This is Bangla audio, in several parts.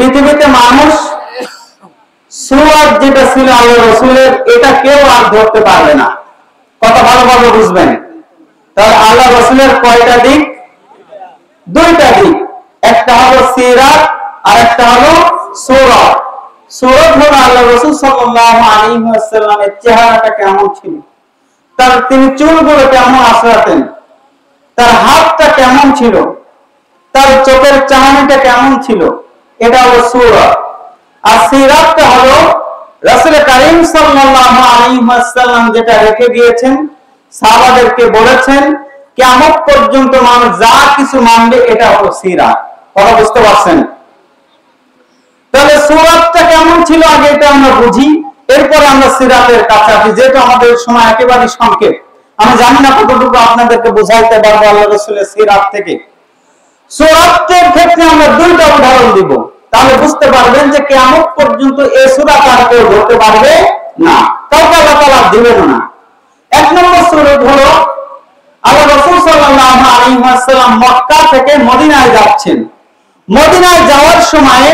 পৃথিবীতে মানুষ সুরাত যেটা ছিল আল্লাহ রাসূলের, এটা কেউ আর ধরতে পারবে না। কথা ভালোভাবে বুঝবেন। তাহলে আল্লাহ রাসূলের কয়টা দিক? দুইটা দিক। একটা হলো সিরাত আর একটা হলো সূরত। সূরত হলো আল্লাহ রাসূল সাল্লাল্লাহু আলাইহি ওয়াসাল্লামের চেহারাটা কেমন ছিল, তার তিনি চুলগুলো কেমন আঁচড়াতেন, তার হাতটা কেমন ছিল, তার চোখের চাহনিটা কেমন ছিল, এটা হলো সূরত। আর সিরাতটা হলো রাসূল কারীম সাল্লাল্লাহু আলাইহি ওয়াসাল্লাম যেটা রেখে গিয়েছেন, সাহাবাদেরকে বলেছেন কিয়ামত পর্যন্ত মানুষ যা কিছু মানবে এটা হলো সিরাত। কথা বুঝতে পারছেন? তাহলে সূরতটা কেমন ছিল আগে এটা আমরা বুঝি, এরপরে আমরা সিরাতের কাছে আসি, যেটা আমাদের সময় একেবারে সংক্ষেপ। আমি জানি না কতটুকু আপনাদেরকে বুঝাইতে পারবো আল্লাহ রাসূলের সিরাত থেকে। সূরতের ক্ষেত্রে আমরা দুইটা উদাহরণ দিব, তাহলে বুঝতে পারবেন যে কিয়ামত পর্যন্ত এই সূরত আর কেউ ধরতে পারবে না, কাউকে আল্লাহ তাআলা দিবেন না। এক নম্বর সূরত হলো আল্লাহ রাসূল সাল্লাল্লাহু আলাইহি ওয়াসাল্লাম মক্কা থেকে মদিনায় যাচ্ছেন। মদিনায় যাওয়ার সময়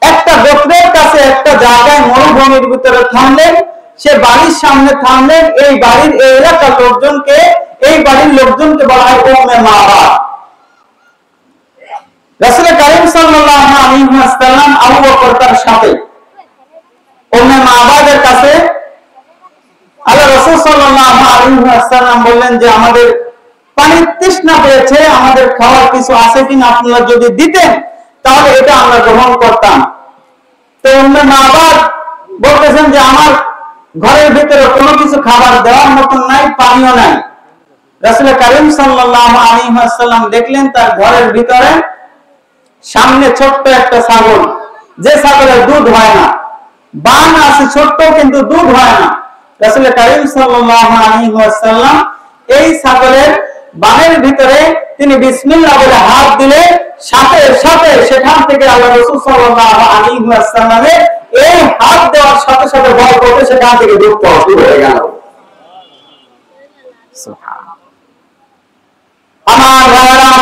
একটা গোত্রের কাছে একটা জায়গায় মরুভূমির ভিতরে থামলেন, সে বাড়ির সামনে থামলেন। এই বাড়ির এই এলাকার লোকজনকে, এই বাড়ির লোকজনকে বলা হয় উম্মে মাবাদ। রাসূল কারীম সাল্লাল্লাহু আলাইহি ওয়াসাল্লাম আবু বকর তার সাথে উম্মে মাবাদের কাছে আল্লাহ রাসূল সাল্লাল্লাহু আলাইহি ওয়াসাল্লাম বললেন যে আমাদের পানির তৃষ্ণা পেয়েছে, আমাদের খাওয়ার কিছু আছে কিনা আপনারা যদি দিতেন তাহলে এটা আমরা গ্রহণ করতাম। তো উম্মে মাবাদ বলতেছেন যে আমার ঘরের ভিতরে কোনো কিছু খাবার দেওয়ার মতন নাই, পানিও নাই। রাসূল কারীম সাল্লাল্লাহু আলাইহি ওয়াসাল্লাম দেখলেন তার ঘরের ভিতরে সামনে ছোট্ট একটা ছাগল, যে ছাগলের দুধ হয় না, বান আছে ছোট্ট কিন্তু দুধ হয় না। রাসূল কারীম সাল্লাল্লাহু আলাইহি ওয়াসাল্লাম এই ছাগলের বানের ভিতরে তিনি বিসমিল্লাহ বলে হাত দিলে সাথে সাথে সেখান থেকে আল্লাহ রাসূল সাল্লাল্লাহু আলাইহি ওয়াসাল্লামের এই হাত দেওয়ার সাথে সাথে ভয় করতে সেখান থেকে দুধ পাওয়া শুরু হয়ে গেল। সুবহানাল্লাহ। আমার ভাইরা,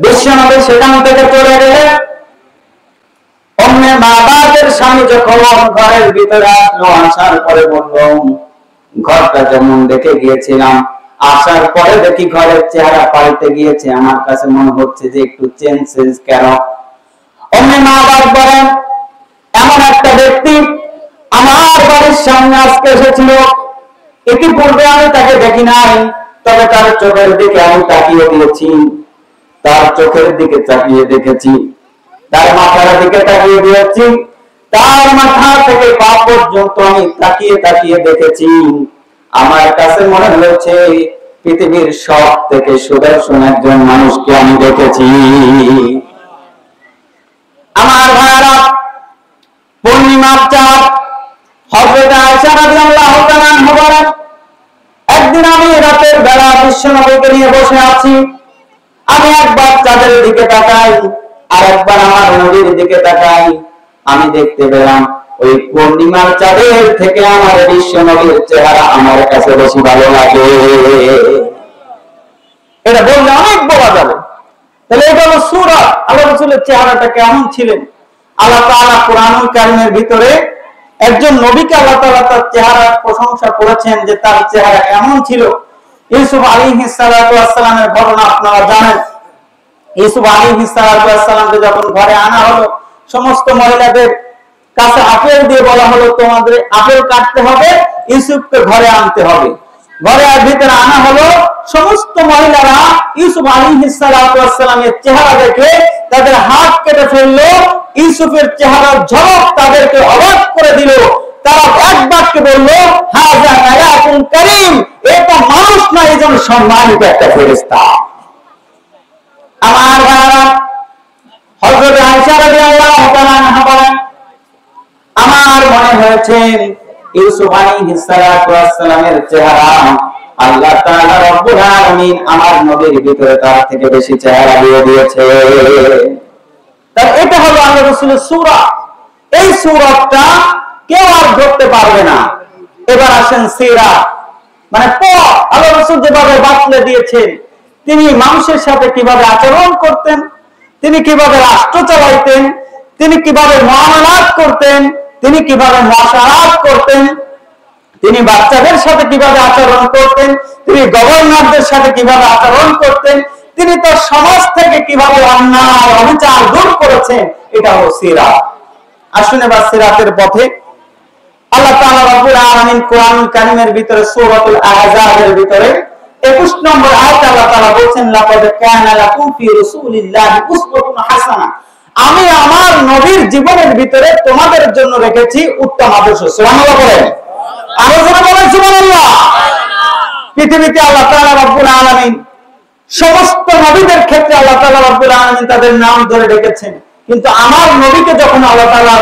বিশ্বনবী সেখান থেকে চলে গেলেন। উম্মে মাবাদের স্বামী যখন ঘরের ভিতরে আসলো, আসার পরে বলল ঘরটা যেমন দেখে গিয়েছিলাম, আসার পরে দেখি ঘরের চেহারা পাল্টে গিয়েছে, আমার কাছে মনে হচ্ছে যে একটু চেঞ্জ কেন? উম্মে মাবাদ বলেন এমন একটা ব্যক্তি আমার বাড়ির সামনে আজকে এসেছিল, ইতিপূর্বে আমি তাকে দেখি নাই, তবে তার চোখের দিকে আমি তাকিয়ে দিয়েছি, তার চোখের দিকে তাকিয়ে দেখেছি, তার মাথার দিকে তাকিয়ে দিয়েছি, তার মাথা থেকে পা পর্যন্ত আমি তাকিয়ে তাকিয়ে দেখেছি। আমার কাছে মনে হচ্ছে পৃথিবীর সব থেকে সুদর্শন একজন মানুষকে আমি দেখেছি। আমার ভাইরা, পূর্ণিমার চাঁদ হযরত আয়েশা রাদিয়াল্লাহু তাআলা আনহা বলেন একদিন আমি রাতের বেলা বিশ্বনবীকে নিয়ে বসে আছি, আমি একবার চাঁদের দিকে তাকাই আর একবার আমার নবীর দিকে তাকাই, আমি দেখতে পেলাম ওই পূর্ণিমার চাঁদের থেকে আমার বিশ্বনবীর চেহারা আমার কাছে বেশি ভালো লাগে। এটা বললে অনেক বলা যাবে। তাহলে এটা হলো সূরত, আল্লাহ রাসূলের চেহারাটা কেমন ছিলেন। আল্লাহ তাআলা কোরআনুল কারীমের ভিতরে একজন নবীকে আল্লাহ তাআলা তার চেহারার প্রশংসা করেছেন যে তার চেহারা কেমন ছিল। ইউসুফ আলাইহিস সালাতু ওয়াস সালামের ঘটনা আপনারা জানেন। ইউসুফ আলাইহিস সালাতু ওয়াস সালামকে যখন ঘরে আনা হলো, সমস্ত মহিলাদের কাছে আপেল দিয়ে বলা হলো তোমাদের আপেল কাটতে হবে, ইউসুফকে ঘরে আনতে হবে। ঘরে ভিতরে আনা হলো, সমস্ত মহিলারা ইউসুফ আলাইহিস সালাতু ওয়াস সালামের চেহারা দেখে তাদের হাত কেটে ফেললো। ইউসুফের চেহারার ঝলক তাদেরকে অবাক করে দিল। তারা এক বাক্যে বললো হাযা মালাকুন কারীম, এটা মানুষ না, এজন সম্মানিত একটা ফেরেশতা। আমার ভাইরা, হযরত আয়েশা রাদিয়াল্লাহু তাআলা আনহা বলেন আমার মনে হয়েছে ইউসুফ আলাইহিস সালাতু ওয়াস সালামের চেহারা আল্লাহ তাআলা রব্বুল আলামিন আমার নবীর ভিতরে তার থেকে বেশি চেহারা দিয়ে দিয়েছে। তাই এটা হলো আল্লাহ রাসূলের সূরত। এই সূরতটা কেউ আর ধরতে পারবে না। এবার আসেন সিরাত, মানে পথ। আল্লাহ রাসূল যেভাবে বাতলে দিয়েছেন, তিনি মানুষের সাথে কিভাবে আচরণ করতেন, তিনি কিভাবে রাষ্ট্র চালাইতেন, তিনি কিভাবে মুআমালাত করতেন, তিনি কিভাবে মুআশারাত করতেন, তিনি বাচ্চাদের সাথে কিভাবে আচরণ করতেন, তিনি গভর্নরদের সাথে কিভাবে আচরণ করতেন, তিনি তো সমাজ থেকে কিভাবে অন্যায় অবিচার দূর করেছেন, এটা হলো সিরাত। আসুন এবার সিরাতের পথে আল্লাহ তাআলা রব্বুল আলামিন কোরআনুল কারীমের ভিতরে সূরাতুল আহজাবের ভিতরে 21 নম্বর আয়াতে আল্লাহ তাআলা বলেন, লাকাদ কানা লাকুম ফি রাসূলিল্লাহি উসওয়াতুন হাসানাহ, আমি আমার নবীর জীবনের ভিতরে তোমাদের জন্য রেখেছি উত্তম আদর্শ। সুবহানাল্লাহ বলেন, আরো জোরে বলেন সুবহানাল্লাহ। পৃথিবীতে আল্লাহ তাআলা রব্বুল আলামিন সমস্ত নবীদের ক্ষেত্রে আল্লাহ তাআলা রব্বুল আলামিন তাদের নাম ধরে ডেকেছেন, কিন্তু আমার নবীকে যখন আল্লাহ তাআলা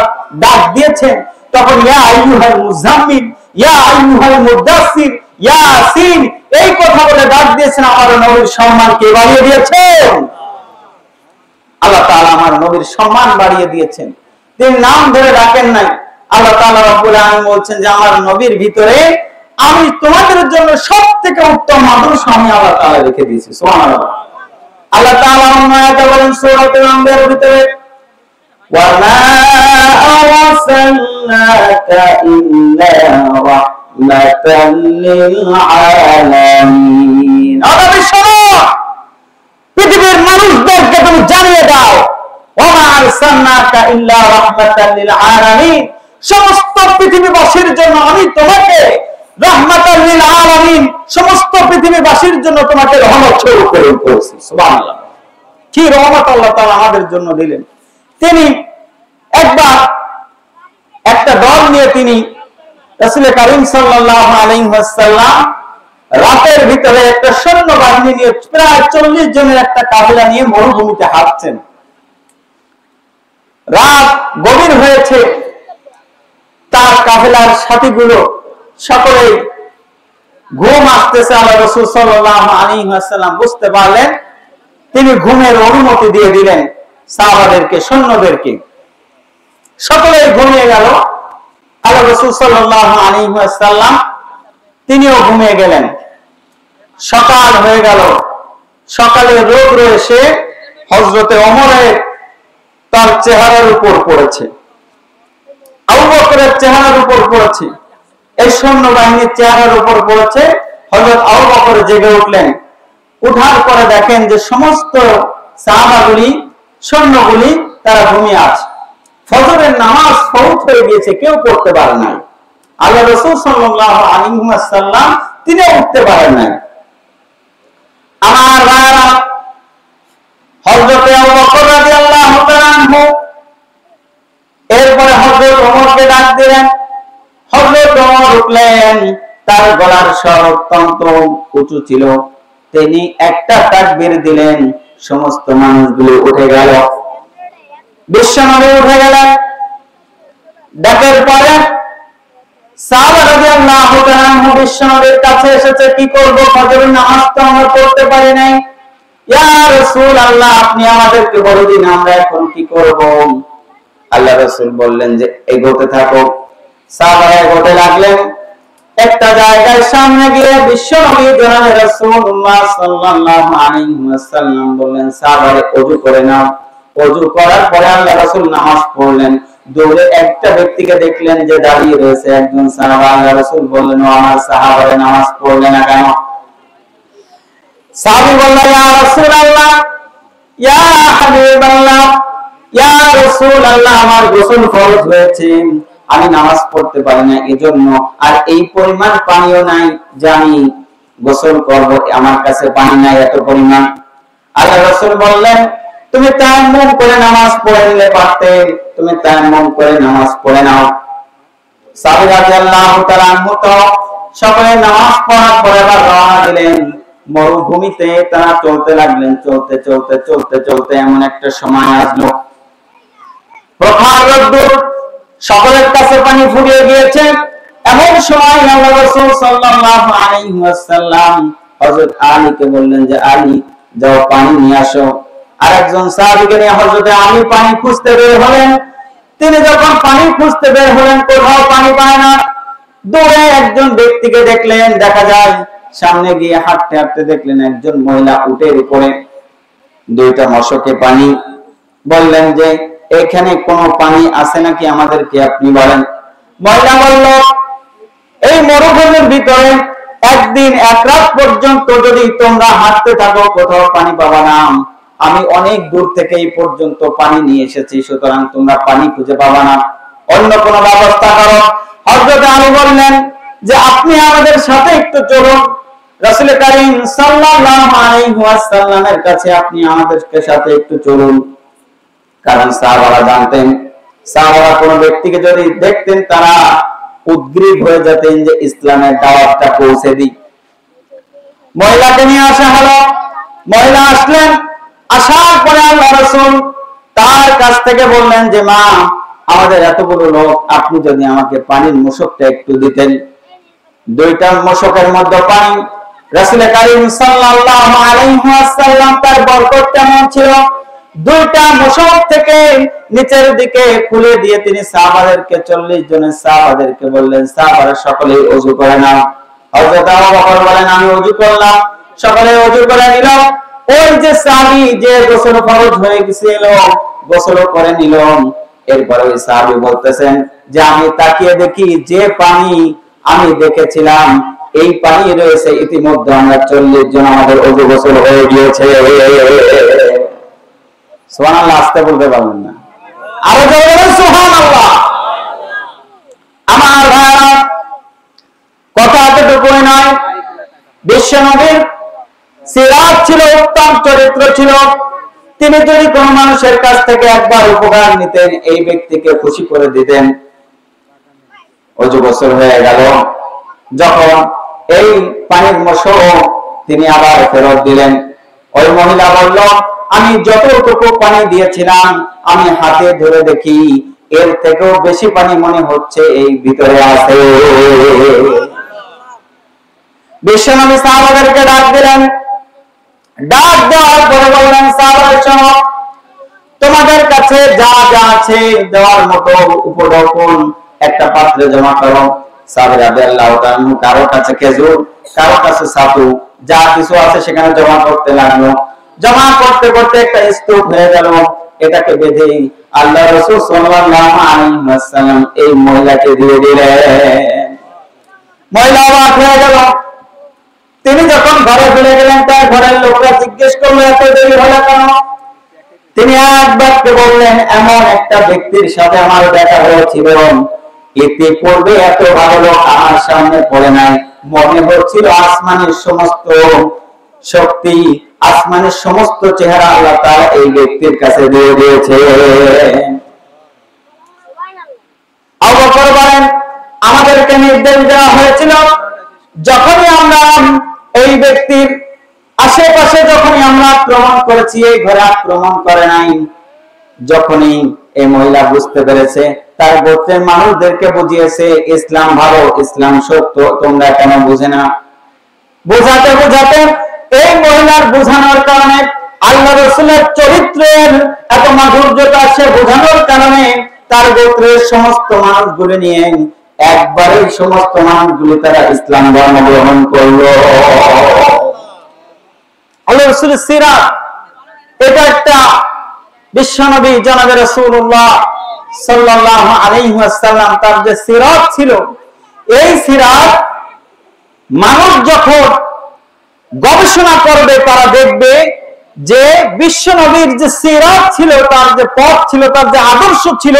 ডাক দিয়েছেন তখন ইয়া আইয়ুহাল মুজাম্মিল, ইয়া আইয়ুহাল মুদাসসির, ইয়াসিন এই কথা বলে ডাক দিয়েছেন। আমার নবীর সম্মান কে বাড়িয়ে দিয়েছেন? আল্লাহ তাআলা আমার নবীর সম্মান বাড়িয়ে দিয়েছেন। তিনি নাম ধরে ডাকেন নাই। আল্লাহ তাআলা রব্বুল আলামিন বলছেন যে আমার নবীর ভিতরে আমি তোমাদের জন্য সবথেকে উত্তম আদর্শ আমি আল্লাহ তাআলা রেখে দিয়েছি। সুবহানাল্লাহ। আল্লাহ তাআলা অন্য আয়াতে বলেন সূরাতুল আনবিয়ার ভিতরে, ওয়া মা আরসালনাকা ইল্লা রাহমাতাল লিল আলামিন। নবী শোনো, পৃথিবীর মানুষদেরকে তুমি জানিয়ে দাও, ওয়া মা আরসালনাকা ইল্লা রাহমাতাল লিল আলামিন, সমস্ত পৃথিবীবাসীর জন্য আমি তোমাকে রাহমাতাল লিল আলামিন, সমস্ত পৃথিবীবাসীর জন্য তোমাকে রহমত স্বরূপ প্রেরণ করেছি। সুবহানাল্লাহ। কি রহমত আল্লাহ তাআলা আমাদের জন্য দিলেন। তিনি একবার একটা দল নিয়ে তিনি রাসূল কারীম সাল্লাল্লাহু আলাইহি ওয়াসাল্লাম রাতের ভিতরে একটা সৈন্যবাহিনী নিয়ে প্রায় 40 জনের একটা কাফেলা নিয়ে মরুভূমিতে হাঁটছেন। রাত গভীর হয়েছে, তার কাফেলার সাথীগুলো সকলেই ঘুম আসতেছে। আল্লাহ রাসূল সাল্লাল্লাহু আলাইহি ওয়াসাল্লাম বুঝতে পারলেন, তিনি ঘুমের অনুমতি দিয়ে দিলেন সাহাবাদেরকে, সৈন্যদেরকে। সকলেই ঘুমিয়ে গেল। আল্লাহ রাসূল সাল্লাল্লাহু আলাইহি ওয়াসাল্লাম তিনিও ঘুমিয়ে গেলেন। সকাল হয়ে গেল। সকালে রৌদ্র এসে হযরতে ওমরের তার চেহারার উপর পড়েছে, আবু বকরের চেহারার উপর পড়েছে, এই সৈন্যবাহিনীর চেহারার উপর পড়েছে। হযরত আবু বকর জেগে উঠলেন। উঠার পরে দেখেন যে সমস্ত সাহাবাগুলি, সৈন্যগুলি তারা ঘুমিয়ে আছে। ফজরের নামাজ ফরজ হয়ে গিয়েছে, কেউ পড়তে পারে নাই। আল্লাহ রাসূল সাল্লাল্লাহু আলাইহি ওয়াসাল্লাম তিনি উঠতে পারেন নাই। আমার ভাইরা, হযরতে আবু বকর রাদিয়াল্লাহু তাআলা আনহু এরপরে হযরত ওমরকে ডাক দিলেন। হযরত ওমর উঠলেন, তার গলার স্বর অত্যন্ত উঁচু ছিল। তিনি একটা তাকবীর দিলেন, সমস্ত মানুষগুলো উঠে গেল। বিশ্বনবী উঠে গেলেন। ডাকের পরে সাহাবা রাদিয়াল্লাহু তাআলা আনহু বিশ্বনবীর কাছে এসেছে, কি করব, ফজরের নামাজ তো আমরা পড়তে পারি নাই, ইয়া রাসূলুল্লাহ আপনি আমাদেরকে বলে দিন আমরা এখন কি করব। আল্লাহ রাসূল বললেন যে এগোতে থাকো। সাহাবারা এগোতে লাগলেন। একটা জায়গায় সামনে গিয়ে বিশ্বনবী জনাব রাসূলুল্লাহ সাল্লাল্লাহু আলাইহি ওয়াসাল্লাম বললেন, সাহাবারে ওযু করে নাও। ওযু করার পরে আল্লাহ রাসূল নামাজ পড়লেন। দূরে একটা ব্যক্তিকে দেখলেন যে দাঁড়িয়ে রয়েছে, একজন সাহাবা। আল্লাহ রাসূল বললেন, ও আমার সাহাবারে নামাজ পড়লে না কেন? সাহাবী বললেন, ইয়া রাসূলুল্লাহ, ইয়া হাবিবাল্লাহ, ইয়া রাসূলুল্লাহ আমার গোসল ফরজ হয়েছে, আমি নামাজ পড়তে পারি না এজন্য, আর এই পরিমাণ পানিও নাই যে আমি গোসল করব, আমার কাছে পানি নাই এত পরিমাণ। আল্লাহ রাসূল বললেন, তুমি তায়াম্মুম করে নামাজ পড়ে নিলে পারতে, তুমি তায়াম্মুম করে নামাজ পড়ে নাও। সাহাবী রাদিয়াল্লাহু তাআলা আনহু তো সকলে নামাজ পড়ার পরে আবার রওনা দিলেন। মরুভূমিতে তারা চলতে লাগলেন। চলতে চলতে চলতে চলতে এমন একটা সময় আসলো, প্রখর রোদ্দুর, সকলের কাছে পানি ফুরিয়ে গিয়েছে। এমন সময় আল্লাহ রাসূল সাল্লাল্লাহু আলাইহি ওয়াসাল্লাম হযরত আলীকে বললেন যে আলী যাও পানি নিয়ে আসো। আরেকজন সাহাবীকে নিয়ে হযরত আলী পানি খুঁজতে বের হলেন। তিনি যখন পানি খুঁজতে বের হলেন, কোথাও পানি পায় না। দূরে একজন ব্যক্তিকে দেখলেন, দেখা যায় সামনে গিয়ে হাঁটতে হাঁটতে দেখলেন একজন মহিলা উটের উপরে দুইটা মশকে পানি বললেন যে এখানে কোনো পানি আছে নাকি আমাদেরকে আপনি বলেন। মহিলা বলল, এই মরুভূমির ভিতরে একদিন এক রাত পর্যন্ত যদি তোমরা হাঁটতে থাকো কোথাও পানি পাবা না। আমি অনেক দূর থেকে এই পর্যন্ত পানি নিয়ে এসেছি, সুতরাং তোমরা পানি খুঁজে পাবা না, অন্য কোনো ব্যবস্থা করো। হযরত আলী বললেন যে আপনি আমাদের সাথে একটু চলুন, রাসূল করিম সাল্লাল্লাহু আলাইহি ওয়াসাল্লামের কাছে আপনি আমাদের সাথে একটু চলুন। কারণ সাহাবারা জানতেন, সাহাবারা কোন ব্যক্তিকে যদি দেখতেন তারা উদ্গ্রীব হয়ে যেতেন যে ইসলামের দাওয়াতটা পৌঁছে দিই। মহিলাকে নিয়ে আসা হলো, মহিলা আসলেন, আসার পরে আল্লাহ রাসূল তার কাছ থেকে বললেন যে মা, আমাদের এতগুলো লোক, আপনি যদি আমাকে পানির মশকটা একটু দিতেন। দুইটা মশকের মধ্যে পানি, রাসূল করিম সাল্লাল্লাহু আলাইহি ওয়াসাল্লাম তার বরকত কেমন ছিল, দুইটা মশক থেকে নিচের দিকে খুলে দিয়ে তিনি সাহাবাদেরকে 40 জনের সাহাবাদেরকে বললেন, সাহাবারা সকলেই ওযু করে নাও। হযরত আবু বকর বলেন, আমি ওযু করলাম, সকলে ওযু করে নিল। ওই যে সাহাবী যে গোসল ফরজ হয়ে গিয়েছিল, গোসল করে নিল। এরপরে ওই সাহাবী বলতেছেন যে আমি তাকিয়ে দেখি যে পানি আমি দেখেছিলাম এই পানি রয়েছে, ইতিমধ্যে আমরা 40 জন আমাদের ওযু গোসল হয়ে গিয়েছে। সুবহানাল্লাহ, আসতে বলতে পারবেন না, আরো জোরে বলেন সুবহানাল্লাহ। আমার ভাইরা, কথা এতটুকুই নয়, বিশ্ব নবীর সিরাত ছিল, উত্তম চরিত্র ছিল। তিনি যদি কোন মানুষের কাছ থেকে একবার উপকার নিতেন, এই ব্যক্তিকে খুশি করে দিতেন। ওযু গোসল হয়ে গেল, যখন এই পানির মশক তিনি আবার ফেরত দিলেন, ওই মহিলা বলল, আমি যতটুকু পানি দিয়েছিলাম আমি হাতে ধরে দেখি এর থেকেও বেশি পানি মনে হচ্ছে এই ভিতরে আছে। বিশ্বনবী সাহাবাদেরকে ডাক দিলেন, ডাক দেওয়ার পরে বললেন, সাহাবারা শোনো, তোমাদের কাছে যা যা আছে দেওয়ার মতো উপঢৌকন একটা পাত্রে জমা করো। সাহাবারা রাদিয়াল্লাহু তাআলা কারো কাছে খেজুর, কারো কাছে ছাতু, যা কিছু আছে সেখানে জমা করতে লাগলো। জমা করতে করতে একটা স্তূপ হয়ে গেল। এটাকে বেঁধে আল্লাহ রাসূল সাল্লাল্লাহু আলাইহি ওয়াসাল্লাম এই মহিলাকে দিয়ে দিলেন। মহিলা অবাক হয়ে গেল। তিনি যখন ঘরে ফিরে গেলেন, তার ঘরের লোকরা জিজ্ঞেস করলো, এত দেরি হলো কেন? তিনি এক বাক্যে বললেন, এমন একটা ব্যক্তির সাথে আমার দেখা হয়েছিল, ইতিপূর্বে এত ভালো লোক আমার সামনে পড়ে নাই। মনে হচ্ছিল আসমানের সমস্ত শক্তি, আসমানের সমস্ত চেহারা আল্লাহ তাআলা এই ব্যক্তির কাছে দিয়ে দিয়েছে। আবু বকর বলেন, আমাদেরকে নির্দেশ দেওয়া হয়েছিল যখনই আমরা এই ব্যক্তির আশেপাশে যখনই আমরা আক্রমণ করেছি, এই ঘরে আক্রমণ করে নাই। যখনই এই মহিলা বুঝতে পেরেছে, তার গোত্রের মানুষদেরকে বুঝিয়েছে ইসলাম ভালো, ইসলাম সত্য, তোমরা কেন বুঝে না। বোঝাতে বোঝাতে এই মহিলার বোঝানোর কারণে, আল্লাহ রাসূলের চরিত্রের এত মাধুর্যতা সে বোঝানোর কারণে তার গোত্রের সমস্ত মানুষগুলো নিয়ে একবারে সমস্ত মানুষগুলো তারা ইসলাম ধর্ম গ্রহণ করলো। আল্লাহ রাসূলের সিরাত, এটা একটা বিশ্বনবী জনাবে রাসূলুল্লাহ সাল্লাল্লাহু আলাইহি ওয়াসাল্লাম তার যে সিরাত ছিল, এই সিরাত মানুষ যখন গবেষণা করবে তারা দেখবে যে বিশ্বনবীর যে সিরাত ছিল, তার যে পথ ছিল, তার যে আদর্শ ছিল,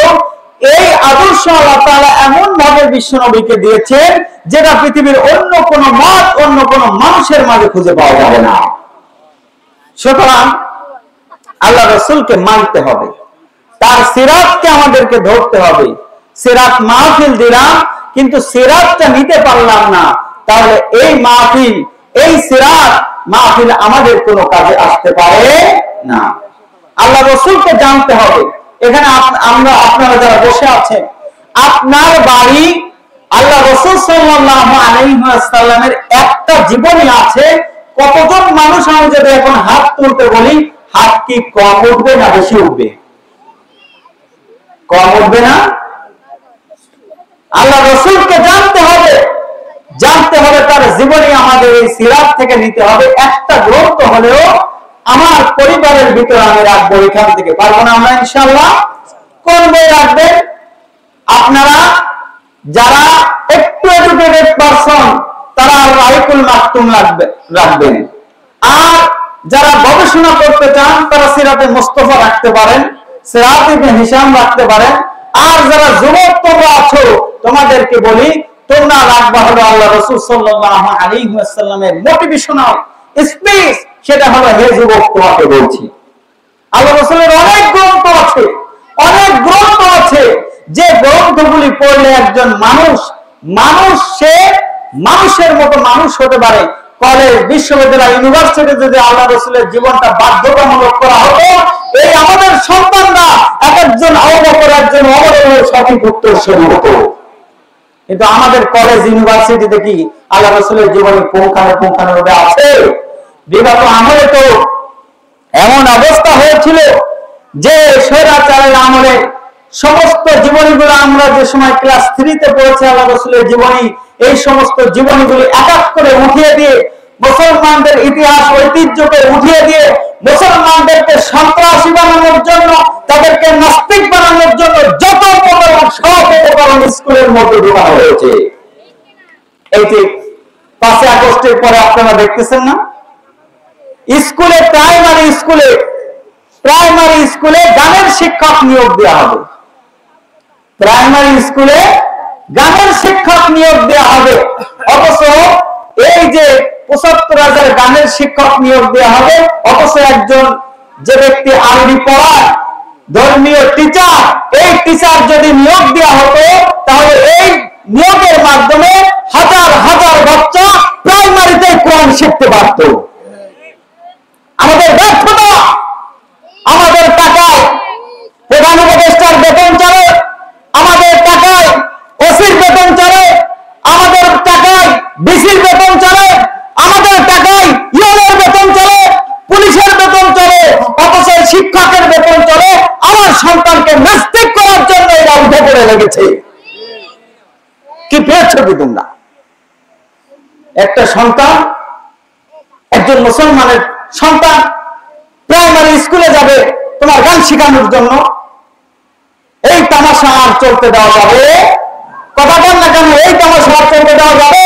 এই আদর্শ আল্লাহ তাআলা এমন ভাবে বিশ্বনবীকে দিয়েছেন যেটা পৃথিবীর অন্য কোন মত, অন্য কোন মানুষের মাঝে খুঁজে পাওয়া যাবে না। সুতরাং আল্লাহ রাসূলকে মানতে হবে, তার সিরাতকে আমাদেরকে ধরতে হবে। সিরাত মাহফিল দিলাম কিন্তু সিরাতটা নিতে পারলাম না, তাহলে এই মাহফিল, এই সিরাত মাহফিল আমাদের কোনো কাজে আসতে পারে না। আল্লাহ রাসূলকে জানতে হবে। এখানে আমরা, আপনারা যারা বসে আছেন, আপনার বাড়ি আল্লাহ রাসূল সাল্লাল্লাহু আলাইহি ওয়াসাল্লামের একটা জীবনী আছে। কতজন মানুষ আমি যদি এখন হাত তুলতে বলি, হাত কি কম উঠবে না বেশি উঠবে? কম উঠবে না? আল্লাহ রাসূলকে জানতে হবে, জানতে হবে তার জীবনী আমাদের এই সিরাত থেকে নিতে হবে। একটা গ্রন্থ হলেও আমার পরিবারের ভিতরে আমি রাখবো, এখান থেকে পারবো না আমরা ইনশাআল্লাহ? কোন বই রাখবেন? আপনারা যারা একটু এডুকেটেড পারসন তারা রাহিকুল মাকতুম রাখবেন, আর যারা গবেষণা করতে চান তারা সিরাতে মুস্তাফা রাখতে পারেন, সিরাত ইবনে হিশাম রাখতে পারেন। আর যারা যুবক তোমরা আছো তোমাদেরকে বলি তোমরা রাখবা হলো আল্লাহ রাসূল সাল্লাল্লাহু আলাইহি ওয়াসাল্লামের মোটিভেশনাল স্পিচ, সেটা হলো হে যুবক তোমাকে বলছি। আল্লাহ রাসূলের অনেক গ্রন্থ আছে, অনেক গ্রন্থ আছে যে গ্রন্থগুলি পড়লে একজন মানুষ সে মানুষের মতো মানুষ হতে পারে। কলেজ, বিশ্ববিদ্যালয়, ইউনিভার্সিটি যদি আল্লাহ রাসূলের জীবনটা বাধ্যতামূলক করা হতো, এই আমাদের সন্তানরা একজন আবু বকর, একজন ওমরের সঠিক উত্তরসূরি হতো। কিন্তু আমাদের কলেজ, ইউনিভার্সিটিতে কি আল্লাহ রাসূলের জীবনে পুঙ্খানুপুঙ্খানুরূপে আছে? বিগত আমলে তো এমন অবস্থা হয়েছিল যে স্বৈরাচারের আমলে সমস্ত জীবনীগুলো আমরা যে সময় ক্লাস 3 তে পড়েছি আল্লাহ রাসূলের জীবনী, এই সমস্ত জীবনীগুলি এক এক করে উঠিয়ে দিয়ে মুসলমানদের ইতিহাস ঐতিহ্যকে উঠিয়ে দিয়ে মুসলমানদেরকে সন্ত্রাসী বানানোর জন্য, তাদেরকে নাস্তিক বানানোর জন্য যত উপকরণ সব উপকরণ স্কুলের মধ্যে ঢোকানো হয়েছে। এই যে 5 আগস্টের পরে আপনারা দেখতেছেন না, স্কুলে প্রাইমারি স্কুলে গানের শিক্ষক নিয়োগ দেওয়া হবে, প্রাইমারি স্কুলে গানের শিক্ষক নিয়োগ দেওয়া হবে। অথচ এই যে ৭৫,০০০ গানের শিক্ষক নিয়োগ দেওয়া হবে, অথচ একজন যে ব্যক্তি আরবি পড়ায়, ধর্মীয় টিচার, এই টিচার যদি নিয়োগ দেওয়া হতো তাহলে এই নিয়োগের মাধ্যমে হাজার হাজার বাচ্চা প্রাইমারিতে কোরআন শিখতে পারত। আমাদের ব্যর্থতা, আমাদের টাকায় প্রধান উপদেষ্টার বেতন চলে, আমাদের টাকায় ওসির বেতন চলে, আমাদের টাকায় ডিসির বেতন চলে, আমাদের টাকায় ইউএর বেতন চলে, পুলিশের বেতন চলে, অথচ শিক্ষকের বেতন চলে। আমার সন্তানকে নাস্তিক করার জন্য এরা উঠে পড়ে লেগেছে। কি পেয়েছো কি তোমরা? একটা সন্তান, একজন মুসলমানের সন্তান প্রাইমারি স্কুলে যাবে তোমার গান শেখানোর জন্য, এই তামাশা আর চলতে দেওয়া যাবে? কথা বল না কেন? এই তামাশা আর চলতে দেওয়া যাবে?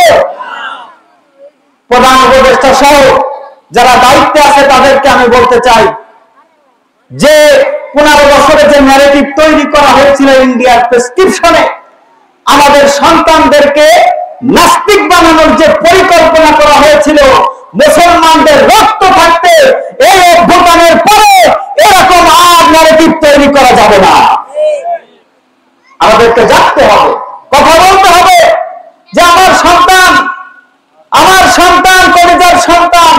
প্রধান উপদেষ্টা সহ যারা দায়িত্বে আছে তাদেরকে আমি বলতে চাই যে 15 বছরে যে ন্যারেটিভ তৈরি করা হয়েছিল ইন্ডিয়ার প্রেসক্রিপশনে, আমাদের সন্তানদেরকে নাস্তিক বানানোর যে পরিকল্পনা করা হয়েছিল, মুসলমানদের রক্ত থাকতে এই অভ্যুত্থানের পরে এরকম আর ন্যারেটিভ তৈরি করা যাবে না। আমাদেরকে জানতে হবে, কথা বলতে হবে যে আমার সন্তান কলেজের সন্তান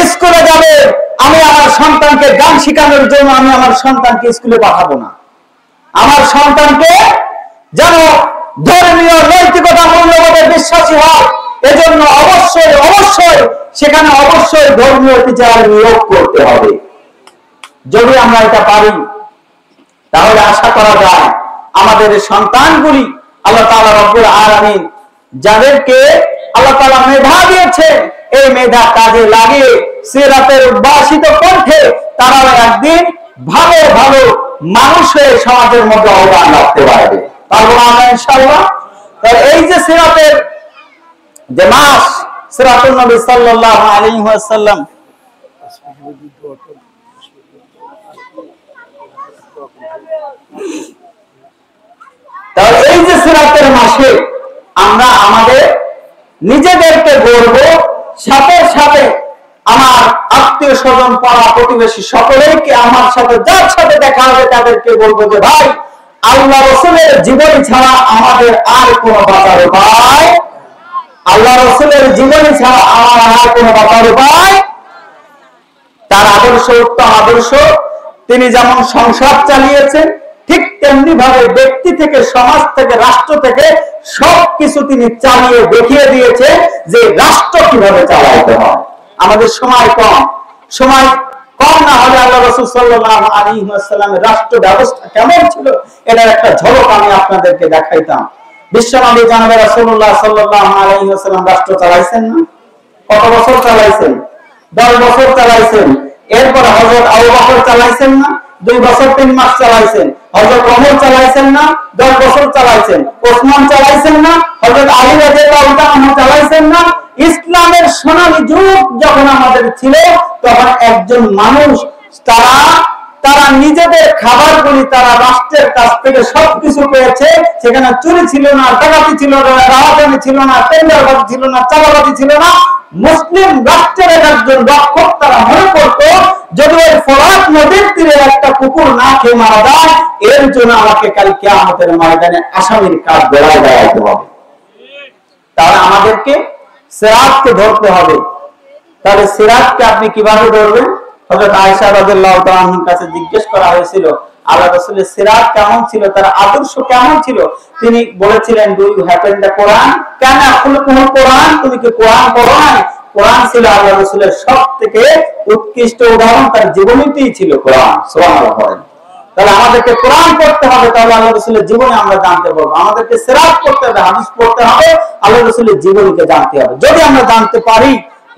স্কুলে যাবে, আমি আমার সন্তানকে গান শেখানোর জন্য আমি আমার সন্তানকে স্কুলে পাঠাবো না। আমার সন্তানকে যেন ধর্মীয় নৈতিকতা মূল্যবোধে বিশ্বাসী হয়, এজন্য অবশ্যই সেখানে ধর্মীয় টিচার নিয়োগ করতে হবে। যদি আমরা এটা পারি তাহলে আশা করা যায় আমাদের সন্তানগুলি আল্লাহ তাআলা রব্বুল আলামিন যাদেরকে আল্লাহ তাআলা মেধা দিয়েছে, এই মেধা কাজে লাগিয়ে সিরাতের উদ্ভাসিত কণ্ঠে তারাও একদিন ভালো ভালো মানুষ হয়ে সমাজের মধ্যে অবদান রাখতে পারবে। পারবো আমরা ইনশাআল্লাহ? তাহলে এই যে সিরাতের যে মাস, সিরাতুন নবী সাল্লাল্লাহু আলাইহি ওয়াসাল্লাম, তাহলে এই যে সিরাতের মাসে আমরা আমাদের নিজেদেরকে গড়ব, সাথে সাথে আমার আত্মীয় স্বজন, পাড়া প্রতিবেশী সকলেরকে, আমার সাথে যার সাথে দেখা হবে তাদেরকে বলবো যে ভাই, আল্লাহ রাসূলের জীবনী ছাড়া আমাদের আর কোনো বাঁচার উপায়, আল্লাহ রাসূলের জীবনী ছাড়া আমার আর কোনো বাঁচার উপায়। তার আদর্শ উত্তম আদর্শ, তিনি যেমন সংসার চালিয়েছেন ঠিক তেমনি ভাবে ব্যক্তি থেকে, সমাজ থেকে, রাষ্ট্র থেকে সবকিছু তিনি চালিয়ে দেখিয়ে দিয়েছে যে রাষ্ট্র কিভাবে চালাইতে হয়। আমাদের সময় কম না হলে আল্লাহ রাসূল সাল্লাল্লাহু আলাইহি ওয়াসাল্লামের রাষ্ট্র ব্যবস্থা কেমন ছিল এটার একটা ঝলক আমি আপনাদেরকে দেখাইতাম। বিশ্বনবী জনাব রাসূলুল্লাহ সাল্লাল্লাহু আলাইহি ওয়াসাল্লাম রাষ্ট্র চালাইছেন না? কত বছর চালাইছেন? 10 বছর চালাইছেন। এরপর হযরত আবু বকর চালাইছেন না, 2 বছর 3 মাস চালাইছেন। হযরত ওমর চালাইছেন না, 10 বছর চালাইছেন। ওসমান চালাইছেন না, হযরত আলী রাদিয়াল্লাহু তাআলা চালাইছেন না। ইসলামের সোনালী যুগ যখন আমাদের ছিল, তখন একজন মানুষ তারা নিজেদের খাবারগুলি তারা রাষ্ট্রের কাছ থেকে সবকিছু পেয়েছে। সেখানে চুরি ছিল না, ডাকাতি ছিল না, রাহাজানি ছিল না, টেন্ডারবাজি ছিল না, চাঁদাবাজি ছিল না। মুসলিম রাষ্ট্রের একজন রক্ষক তারা মনে করতো, যদি ওই ফোরাত নদীর তীরে একটা কুকুর না খেয়ে মারা যায়, এর জন্য আমাকে কাল কিয়ামতের ময়দানে আসামির কাজ বেড়ায় দেওয়াতে হবে। তাহলে আমাদেরকে সিরাতকে ধরতে হবে। তাহলে সিরাতকে আপনি কিভাবে ধরবেন? হযরত আয়েশা রাদিয়াল্লাহু তাআলা আনহার কাছে জিজ্ঞেস করা হয়েছিল, আল্লাহ রাসূলের সিরাত কেমন ছিল, তার আদর্শ কেমন ছিল? তিনি বলেছিলেন, ডু ইউ হ্যাপেন দ্য কোরআন? কেন আপনি কোন কোরআন? তুমি কি কোরআন পড়ো না? কোরআন ছিল আল্লাহ রাসূলের সবথেকে উৎকৃষ্ট উদাহরণ, তার জীবনীতেই ছিল কোরআন। সুবহানাল্লাহ। তাহলে আমাদেরকে কোরআন পড়তে হবে, তাহলে আল্লাহ রাসূলের জীবনী আমরা জানতে পারবো। আমাদেরকে সিরাত পড়তে হবে, হাদিস পড়তে হবে, আল্লাহ রাসূলের জীবনীকে জানতে হবে। যদি আমরা জানতে পারি,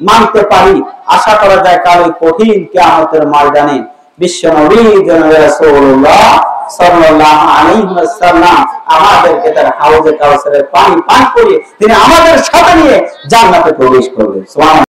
মানতে পারি, আশা করা যায় কাল ওই কঠিন কিয়ামতের ময়দানে বিশ্ব নবী জনাব রাসূলুল্লাহ সাল্লাল্লাহু আলাইহি ওয়াসাল্লাম আমাদেরকে তার হাউজে কাউসারের পানি পান করিয়ে তিনি আমাদের সাথে নিয়ে জান্নাতে প্রবেশ করবেন। সুবহানাল্লাহ।